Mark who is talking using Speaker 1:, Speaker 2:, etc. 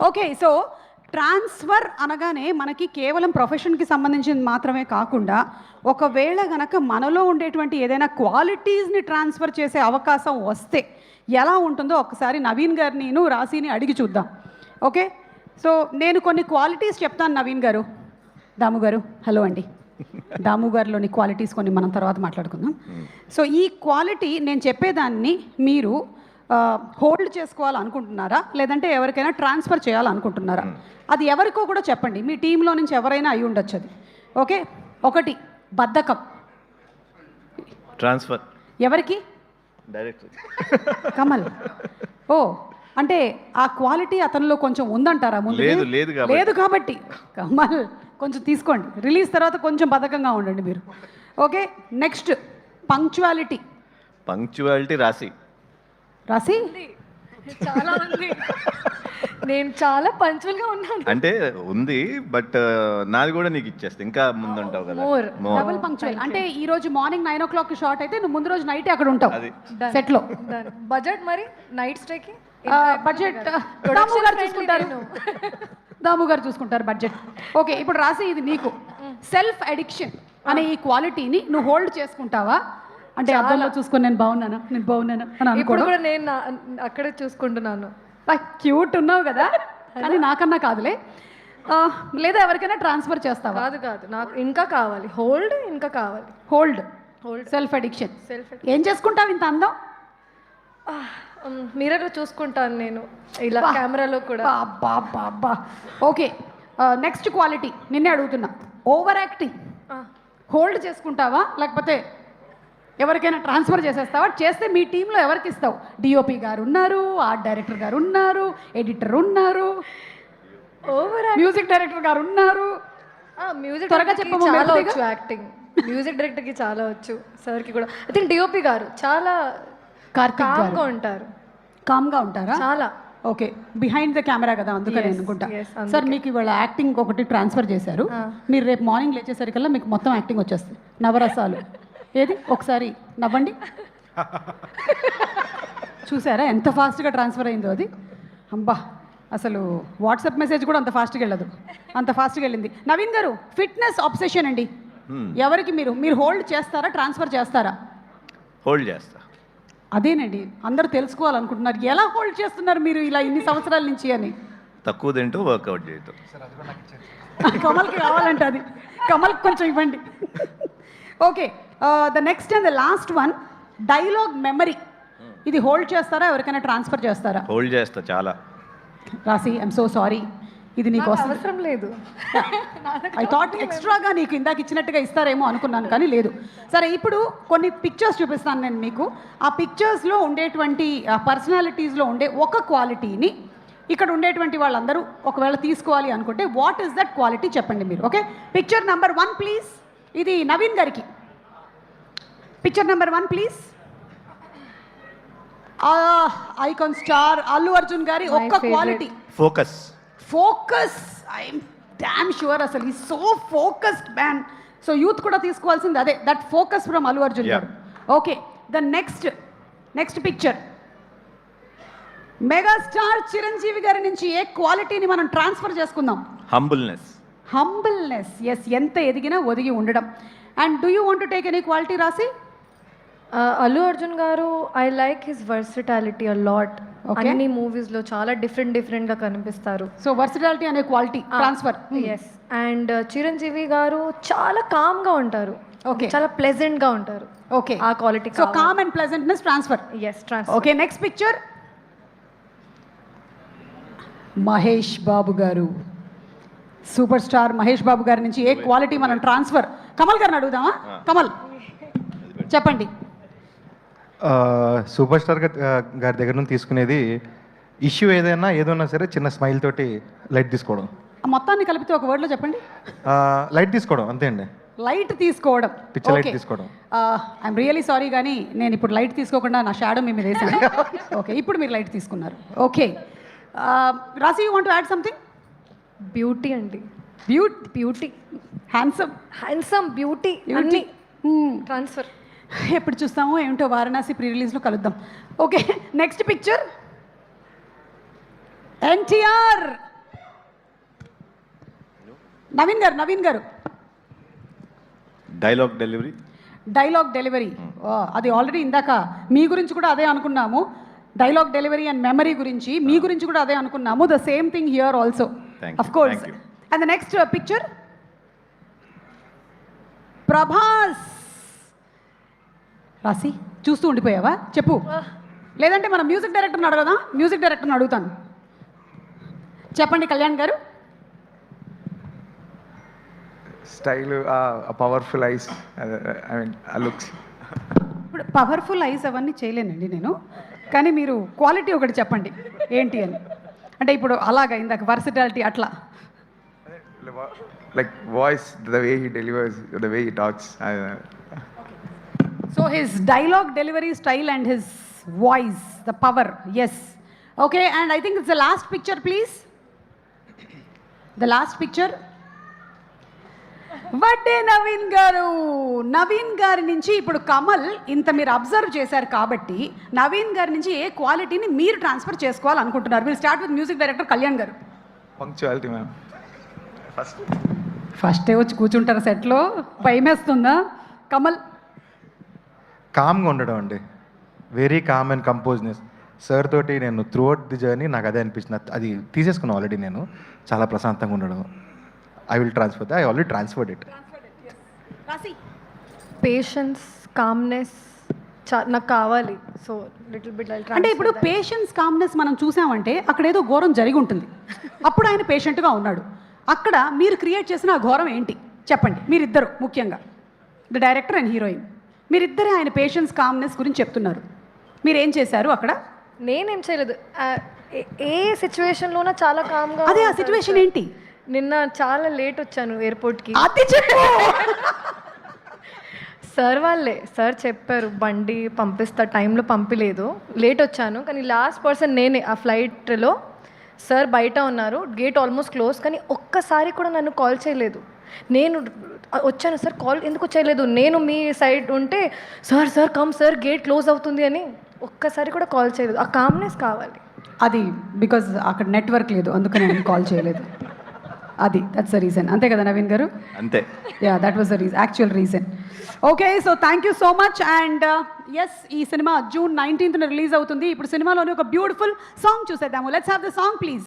Speaker 1: Okay, so transfer అనగానే మనకి కేవలం ప్రొఫెషన్కి సంబంధించింది మాత్రమే కాకుండా ఒకవేళ గనక మనలో ఉండేటువంటి ఏదైనా క్వాలిటీస్ని ట్రాన్స్ఫర్ చేసే అవకాశం వస్తే ఎలా ఉంటుందో ఒకసారి నవీన్ గారిని రాశిని అడిగి చూద్దాం. ఓకే, సో నేను కొన్ని క్వాలిటీస్ చెప్తాను. నవీన్ గారు, దాము గారు, హలో అండి. దాము గారిలోని క్వాలిటీస్ కొన్ని మనం తర్వాత మాట్లాడుకుందాం. సో ఈ క్వాలిటీ నేను చెప్పేదాన్ని మీరు హోల్డ్ చేసుకోవాలనుకుంటున్నారా, లేదంటే ఎవరికైనా ట్రాన్స్ఫర్ చేయాలనుకుంటున్నారా? అది ఎవరికో కూడా చెప్పండి, మీ టీంలో నుంచి ఎవరైనా అయి ఉండొచ్చు అది. ఓకే, ఒకటి బద్ధకం.
Speaker 2: ట్రాన్స్ఫర్
Speaker 1: ఎవరికి?
Speaker 2: డైరెక్టర్
Speaker 1: కమల్. ఓ, అంటే ఆ క్వాలిటీ అతనిలో కొంచెం ఉందంటారా? ముందు లేదు కాబట్టి కమల్ కొంచెం తీసుకోండి, రిలీజ్ తర్వాత కొంచెం బద్ధకంగా ఉండండి మీరు. Okay, next punctuality.
Speaker 2: రాశి
Speaker 3: చాలా ఉంది. నేను చాలా పంచువల్గా ఉన్నాను.
Speaker 2: అంటే ఉంది, బట్ నాది కూడా నీకు ఇచ్చేస్తా, ఇంకా ముందు ఉంటావు కదా.
Speaker 1: డబుల్ పంక్చువల్ అంటే ఈ రోజు మార్నింగ్ 9 o'clock షార్ట్ అయితే నువ్వు ముందు రోజు నైట్ అక్కడ ఉంటావు సెట్ లో.
Speaker 3: బడ్జెట్ మరి నైట్ స్టేకి
Speaker 1: బడ్జెట్ దాము గారు చూసుకుంటారు బడ్జెట్. ఓకే, ఇప్పుడు రాసి ఇది నీకు సెల్ఫ్ అడిక్షన్ అనే ఈ క్వాలిటీని నువ్వు హోల్డ్ చేసుకుంటావా? అంటే అద్దంలో చూసుకొని నేను బాగున్నాను అని
Speaker 3: ఇప్పుడు కూడా నేను అక్కడే చూసుకుంటున్నాను.
Speaker 1: క్యూట్ ఉన్నావు కదా అని నాకన్నా కాదులే. లేదా ఎవరికైనా ట్రాన్స్ఫర్ చేస్తావా?
Speaker 3: కాదు, నాకు ఇంకా కావాలి హోల్డ్, ఇంకా కావాలి
Speaker 1: హోల్డ్ సెల్ఫ్ అడిక్షన్. ఏం చేసుకుంటావు ఇంత అందం?
Speaker 3: మిర్రర్లో చూసుకుంటాను నేను, ఇలా కెమెరాలో కూడా.
Speaker 1: అబ్బా. ఓకే, నెక్స్ట్ క్వాలిటీ నిన్నే అడుగుతున్నా, ఓవర్ యాక్టింగ్. హోల్డ్ చేసుకుంటావా లేకపోతే ఎవరికైనా ట్రాన్స్ఫర్ చేసేస్తావా? చేస్తే మీ టీంలో ఎవరికి ఇస్తావు? డిఓపి గారు ఉన్నారు, ఆర్ట్ డైరెక్టర్ గారు ఉన్నారు, ఎడిటర్ ఉన్నారు, మ్యూజిక్ డైరెక్టర్ గారు ఉన్నారు.
Speaker 3: మ్యూజిక్ త్వరగా చాలా వచ్చు యాక్టింగ్. మ్యూజిక్ డైరెక్టర్కి చాలా వచ్చు, సార్కి కూడా. ఐ థింక్ డిఓపి గారు చాలా కామ్గా ఉంటారా? చాలా.
Speaker 1: ఓకే, బిహైండ్ ద కెమెరా కదా, అందుకని అనుకుంటా. సార్ మీకు ఇవాళ యాక్టింగ్ ఒకటి ట్రాన్స్ఫర్ చేశారు, మీరు రేపు మార్నింగ్ లేచేసరికల్లా మీకు మొత్తం యాక్టింగ్ వచ్చేస్తుంది, నవరసాలు. ఏది ఒకసారి నవ్వండి. చూసారా ఎంత ఫాస్ట్గా ట్రాన్స్ఫర్ అయిందో అది? అబ్బా, అసలు వాట్సాప్ మెసేజ్ కూడా అంత ఫాస్ట్గా వెళ్ళదు, అంత ఫాస్ట్గా వెళ్ళింది. నవీన్ గారు, ఫిట్నెస్ ఆబ్సెషన్ అండి. ఎవరికి మీరు హోల్డ్ చేస్తారా, ట్రాన్స్ఫర్ చేస్తారా?
Speaker 2: హోల్డ్ చేస్తా.
Speaker 1: అదేనండి అందరూ తెలుసుకోవాలనుకుంటున్నారు, ఎలా హోల్డ్ చేస్తున్నారు మీరు ఇలా ఇన్ని సంవత్సరాల నుంచి అని.
Speaker 2: తక్కువ తింటూ వర్కౌట్ చేయటం.
Speaker 1: కమల్కి కావాలంటే అది, కమల్కి కొంచెం ఇవ్వండి. Okay, the next and the last one, dialogue memory. ఇది హోల్డ్ చేస్తారా, ఎవరికైనా ట్రాన్స్ఫర్ చేస్తారా?
Speaker 2: హోల్డ్ చేస్తా చాలా.
Speaker 1: రాసి, ఐఎమ్ సో సారీ, ఇది నీకు
Speaker 3: అవసరం లేదు.
Speaker 1: ఐ థాట్ ఎక్స్ట్రాగా నీకు ఇందాక ఇచ్చినట్టుగా ఇస్తారేమో అనుకున్నాను, కానీ లేదు. సరే, ఇప్పుడు కొన్ని పిక్చర్స్ చూపిస్తాను నేను మీకు. ఆ పిక్చర్స్లో ఉండేటువంటి పర్సనాలిటీస్లో ఉండే ఒక క్వాలిటీని ఇక్కడ ఉండేటువంటి వాళ్ళందరూ ఒకవేళ తీసుకోవాలి అనుకుంటే వాట్ ఈస్ దట్ క్వాలిటీ చెప్పండి మీరు. Okay, picture number 1 please. ఇది నవీన్ గారికి. Picture number 1 please. Icon star Allu Arjun గారి ఒక్క quality, focus. I'm damn sure అసలు ఈ so focused man. So youth కూడా తీసుకోవాల్సింది అదే, that focus from Allu Arjun గారు. Okay, the next picture, megastar Chiranjeevi గారి నుంచి ఏ క్వాలిటీని మనం ట్రాన్స్ఫర్ చేసుకుందాం? హంబుల్నెస్. ఎస్, ఎంత ఎదిగినా ఒదిగి ఉండడం. And do you want to take any quality రాసి?
Speaker 3: అల్లు అర్జున్ గారు, I like his versatility a lot. అన్ని మూవీస్లో చాలా డిఫరెంట్గా కనిపిస్తారు.
Speaker 1: సో వర్సిటాలిటీ అనే quality transfer.
Speaker 3: Yes. And Chiranjeevi గారు చాలా కామ్గా ఉంటారు. ఓకే, చాలా ప్లెజెంట్గా ఉంటారు.
Speaker 1: ఓకే,
Speaker 3: ఆ quality.
Speaker 1: So calm and pleasantness transfer.
Speaker 3: Yes, transfer.
Speaker 1: Okay, next picture, Mahesh Babu గారు. సూపర్ స్టార్ మహేష్ బాబు గారి నుంచి ఏ క్వాలిటీ మనం ట్రాన్స్ఫర్? కమల్ గారిని అడుగుదామా? కమల్ చెప్పండి.
Speaker 4: సూపర్ స్టార్ గారి దగ్గర నుంచి తీసుకునేది ఇష్యూ ఏదైనా సరే చిన్న స్మైల్ తోటి లైట్ తీసుకోవడం.
Speaker 1: మొత్తాన్ని కలిపితే ఒక వర్డ్లో చెప్పండి.
Speaker 4: లైట్ తీసుకోవడం, అంతే అండి.
Speaker 1: లైట్ తీసుకోవడం,
Speaker 4: పిక్చర్ లైట్ తీసుకోవడం.
Speaker 1: ఐఎమ్ రియలీ సారీ, కానీ నేను ఇప్పుడు లైట్ తీసుకోకుండా నా షాడో మీ మీద వేసాను. ఓకే, ఇప్పుడు మీరు లైట్ తీసుకున్నారు. ఓకే, రాసి, you want to add something?
Speaker 3: Beauty అండి. బ్యూటీ, హ్యాండ్సమ్, బ్యూటీ అన్ని ట్రాన్స్ఫర్.
Speaker 1: ఎప్పుడు చూస్తామో ఏమిటో, వారణాసి ప్రీ రిలీజ్లో కలుద్దాం. Okay, next picture, NTR. Naveen గారు
Speaker 2: డైలాగ్ డెలివరీ.
Speaker 1: డైలాగ్ డెలివరీ అది ఆల్రెడీ ఇందాక మీ గురించి కూడా అదే అనుకున్నాము. డైలాగ్ డెలివరీ అండ్ మెమరీ గురించి మీ గురించి కూడా అదే అనుకున్నాము. The same thing here also of course. And the next picture Prabhas. రాసి చూస్తూ ఉండిపోయావా చెప్పు, లేదంటే మన మ్యూజిక్ డైరెక్టర్ని అడగదా? మ్యూజిక్ డైరెక్టర్ని అడుగుతాను. చెప్పండి కళ్యాణ్ గారు.
Speaker 5: Style, powerful ice, I mean looks.
Speaker 1: ఇప్పుడు పవర్ఫుల్ ఐస్ అవన్నీ చేయలేనండి నేను, కానీ మీరు క్వాలిటీ ఒకటి చెప్పండి ఏంటి అని. అంటే ఇప్పుడు అలాగా ఇందాక వర్సిటాలిటీ అట్లా.
Speaker 5: Like voice, the way he delivers, the way he talks.
Speaker 1: So his dialogue delivery style and his voice, the power. Yes, okay. And I think it's the last picture please. The last picture Vadde Naveen గారు. నవీన్ గారి నుంచి ఇప్పుడు కమల్ ఇంత మీరు observe చేశారు కాబట్టి నవీన్ గారి నుంచి ఏ క్వాలిటీని మీరు ట్రాన్స్ఫర్ చేసుకోవాలనుకుంటున్నారు? Will start with music director Kalyan గారు.
Speaker 5: Punctuality ma'am.
Speaker 1: ఫస్టే వచ్చి కూర్చుంటారు సెట్లో, భయమేస్తుందా? కమల్
Speaker 4: కామ్గా ఉండడం అండి, very calm and composedness. Sir తోటి నేను త్రూఅవుట్ ది జర్నీ నాకు అదే అనిపించింది. అది తీసేసుకున్నాను ఆల్రెడీ నేను. చాలా ప్రశాంతంగా ఉండడం. I will transfer, I already transferred it.
Speaker 3: Patience, calmness నాకు కావాలి. సో లిటిల్ బిట్
Speaker 1: అంటే ఇప్పుడు పేషెన్స్ కామ్నెస్ మనం చూసామంటే అక్కడ ఏదో ఘోరం జరిగి ఉంటుంది, అప్పుడు ఆయన పేషెంట్గా ఉన్నాడు. అక్కడ మీరు క్రియేట్ చేసిన ఆ ఘోరం ఏంటి చెప్పండి. మీరిద్దరు ముఖ్యంగా ద డైరెక్టర్ అండ్ హీరోయిన్, మీరిద్దరే ఆయన పేషెన్స్ కామ్నెస్ గురించి చెప్తున్నారు. మీరేం చేశారు అక్కడ?
Speaker 3: నేనేం చేయలేదు. ఏ సిచ్యువేషన్లోనా చాలా కామ్గా.
Speaker 1: అదే ఆ సిచ్యువేషన్ ఏంటి?
Speaker 3: నిన్న చాలా లేట్ వచ్చాను ఎయిర్పోర్ట్కి.
Speaker 1: అది చెప్పు.
Speaker 3: సార్ వాళ్ళే, సార్ చెప్పారు బండి పంపిస్తా, టైంలో పంపిలేదు, లేట్ వచ్చాను. కానీ లాస్ట్ పర్సన్ నేనే ఆ ఫ్లైట్లో. సార్ బయట ఉన్నారు, గేట్ ఆల్మోస్ట్ క్లోజ్, కానీ ఒక్కసారి కూడా నన్ను కాల్ చేయలేదు. నేను వచ్చాను సార్, కాల్ ఎందుకు చేయలేదు? నేను మీ సైడ్ ఉంటే sir sir come sir, gate close అవుతుంది అని ఒక్కసారి కూడా కాల్ చేయలేదు. ఆ కామ్నెస్ కావాలి.
Speaker 1: అది బికాజ్ అక్కడ నెట్వర్క్ లేదు, అందుకని నేను కాల్ చేయలేదు. అది దట్స్ ద రీజన్. అంతే కదా నవీన్ గారు?
Speaker 2: అంతే.
Speaker 1: Yeah, that was the actual reason. Okay, so thank you so much. And yes, ఈ సినిమా June 19th రిలీజ్ అవుతుంది. ఇప్పుడు సినిమాలోని ఒక బ్యూటిఫుల్ సాంగ్ చూసేద్దాము. Let's have the song please.